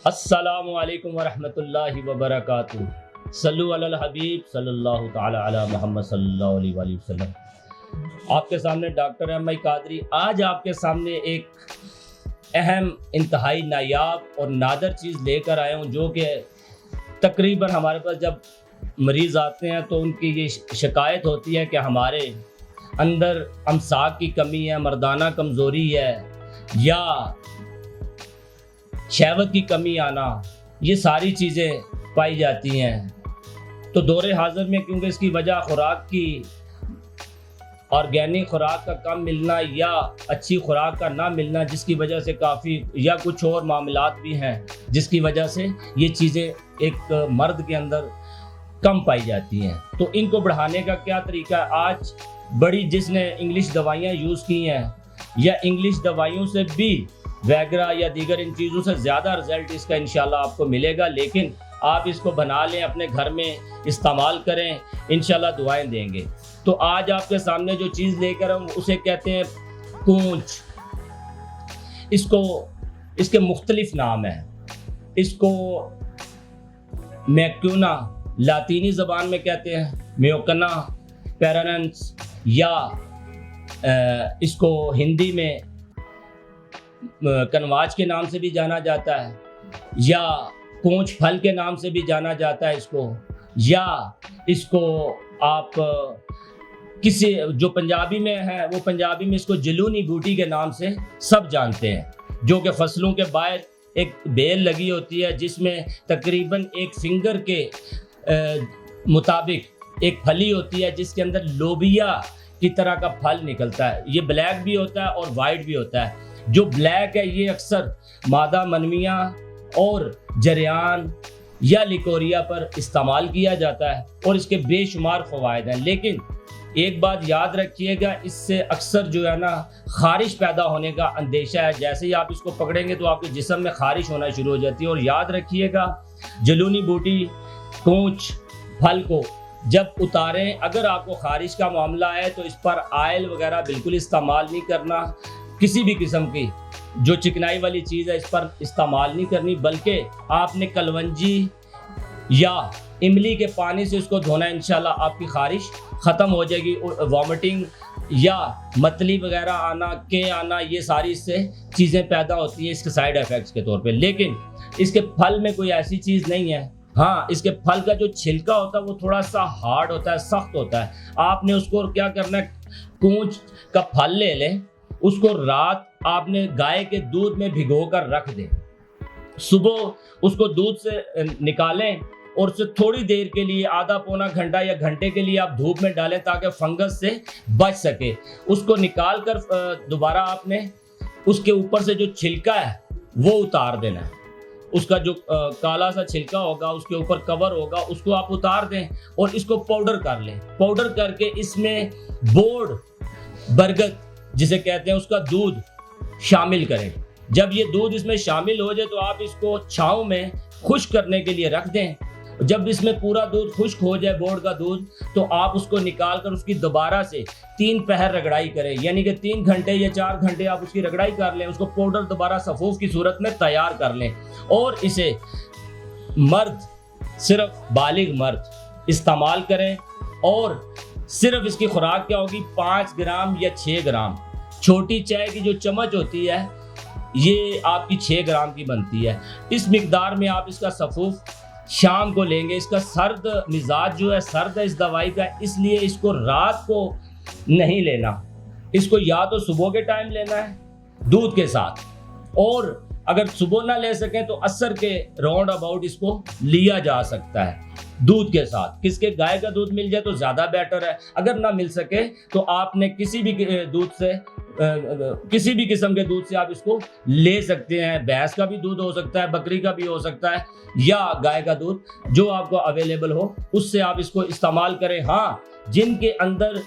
अस्सलामु अलैकुम वरहमतुल्लाहि वबरकातुहू। सल्लु अलल हबीब सल्लल्लाहु तआला अला मुहम्मद सल्लल्लाहु अलैहि वसल्लम। आपके सामने डॉक्टर एम आई कादरी आज आपके सामने एक अहम, इंतहाई नायाब और नादर चीज़ लेकर आया हूँ, जो कि तकरीबन हमारे पास जब मरीज़ आते हैं तो उनकी ये शिकायत होती है कि हमारे अंदर अमसाक की कमी है, मर्दाना कमज़ोरी है या शहवत की कमी आना, ये सारी चीज़ें पाई जाती हैं। तो दौरे हाज़िर में क्योंकि इसकी वजह खुराक की, ऑर्गेनिक खुराक का कम मिलना या अच्छी खुराक का ना मिलना, जिसकी वजह से काफ़ी या कुछ और मामलात भी हैं जिसकी वजह से ये चीज़ें एक मर्द के अंदर कम पाई जाती हैं। तो इनको बढ़ाने का क्या तरीका है? आज बड़ी जिसने इंग्लिश दवाइयाँ यूज़ की हैं या इंग्लिश दवाइयों से भी वैगरा या दीगर इन चीज़ों से ज़्यादा रिजल्ट इसका इंशाल्लाह आपको मिलेगा, लेकिन आप इसको बना लें, अपने घर में इस्तेमाल करें, इंशाल्लाह दुआएं देंगे। तो आज आपके सामने जो चीज़ लेकर हम उसे कहते हैं कूंच। इसके मुख्तलिफ नाम हैं। इसको मैक्यूना लातीनी ज़बान में कहते हैं, म्योकना, पेरानंस, या इसको हिंदी में कनवाज के नाम से भी जाना जाता है, या पूंछ फल के नाम से भी जाना जाता है इसको, या इसको आप किसी जो पंजाबी में है वो पंजाबी में इसको जलूनी बूटी के नाम से सब जानते हैं, जो कि फसलों के बाहर एक बेल लगी होती है जिसमें तकरीबन एक फिंगर के मुताबिक एक फली होती है जिसके अंदर लोबिया की तरह का फल निकलता है। ये ब्लैक भी होता है और वाइट भी होता है। जो ब्लैक है ये अक्सर मादा मनविया और जरियान या लिकोरिया पर इस्तेमाल किया जाता है और इसके बेशुमार फ़वाइद हैं। लेकिन एक बात याद रखिएगा, इससे अक्सर जो है ना खारिश पैदा होने का अंदेशा है। जैसे ही आप इसको पकड़ेंगे तो आपके जिस्म में खारिश होना शुरू हो जाती है। और याद रखिएगा, जलूनी बूटी कूंच फल को जब उतारें, अगर आपको खारिश का मामला है तो इस पर आयल वगैरह बिल्कुल इस्तेमाल नहीं करना। किसी भी किस्म की जो चिकनाई वाली चीज़ है इस पर इस्तेमाल नहीं करनी, बल्कि आपने कलवंजी या इमली के पानी से इसको धोना। इंशाल्लाह आपकी खारिश ख़त्म हो जाएगी। वॉमिटिंग या मतली वगैरह आना, के आना, ये सारी इससे चीज़ें पैदा होती हैं इसके साइड इफ़ेक्ट्स के तौर पे। लेकिन इसके फल में कोई ऐसी चीज़ नहीं है। हाँ, इसके फल का जो छिलका होता है वो थोड़ा सा हार्ड होता है, सख्त होता है। आपने उसको क्या करना है, कूंच का फल ले लें, उसको रात आपने गाय के दूध में भिगो कर रख दें, सुबह उसको दूध से निकालें और उससे थोड़ी देर के लिए, आधा पौना घंटा या घंटे के लिए आप धूप में डालें ताकि फंगस से बच सके। उसको निकाल कर दोबारा आपने उसके ऊपर से जो छिलका है वो उतार देना है। उसका जो काला सा छिलका होगा, उसके ऊपर कवर होगा, उसको आप उतार दें और इसको पाउडर कर लें। पाउडर करके इसमें बोर्ड, बरगद जिसे कहते हैं, उसका दूध शामिल करें। जब ये दूध इसमें शामिल हो जाए तो आप इसको छांव में खुश्क करने के लिए रख दें। जब इसमें पूरा दूध खुश्क हो जाए, बोर्ड का दूध, तो आप उसको निकाल कर उसकी दोबारा से 3 पहर रगड़ाई करें, यानी कि 3 घंटे या 4 घंटे आप उसकी रगड़ाई कर लें। उसको पाउडर दोबारा सफूफ की सूरत में तैयार कर लें और इसे मर्द, सिर्फ बालिग मर्द इस्तेमाल करें। और सिर्फ इसकी खुराक क्या होगी, 5 ग्राम या 6 ग्राम। छोटी चाय की जो चम्मच होती है ये आपकी 6 ग्राम की बनती है। इस मिकदार में आप इसका सफूफ शाम को लेंगे। इसका सर्द मिजाज जो है, सर्द है इस दवाई का, इसलिए इसको रात को नहीं लेना। इसको या तो सुबह के टाइम लेना है दूध के साथ, और अगर सुबह ना ले सकें तो असर के राउंड अबाउट इसको लिया जा सकता है दूध के साथ। किसके, गाय का दूध मिल जाए तो ज़्यादा बेटर है। अगर ना मिल सके तो आपने किसी भी दूध से, किसी भी किस्म के दूध से आप इसको ले सकते हैं। भैंस का भी दूध हो सकता है, बकरी का भी हो सकता है, या गाय का दूध, जो आपको अवेलेबल हो उससे आप इसको इस्तेमाल करें। हाँ, जिनके अंदर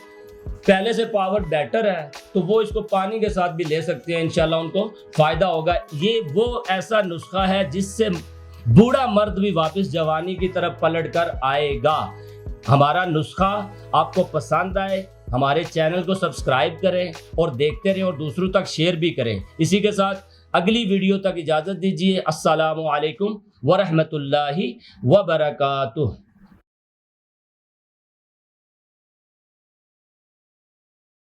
पहले से पावर बेटर है तो वो इसको पानी के साथ भी ले सकते हैं, इंशाल्लाह उनको फ़ायदा होगा। ये वो ऐसा नुस्खा है जिससे बूढ़ा मर्द भी वापस जवानी की तरफ पलट कर आएगा। हमारा नुस्खा आपको पसंद आए, हमारे चैनल को सब्सक्राइब करें और देखते रहें और दूसरों तक शेयर भी करें। इसी के साथ अगली वीडियो तक इजाज़त दीजिए। अस्सलामु अलैकुम व रहमतुल्लाहि व बरकातुहू।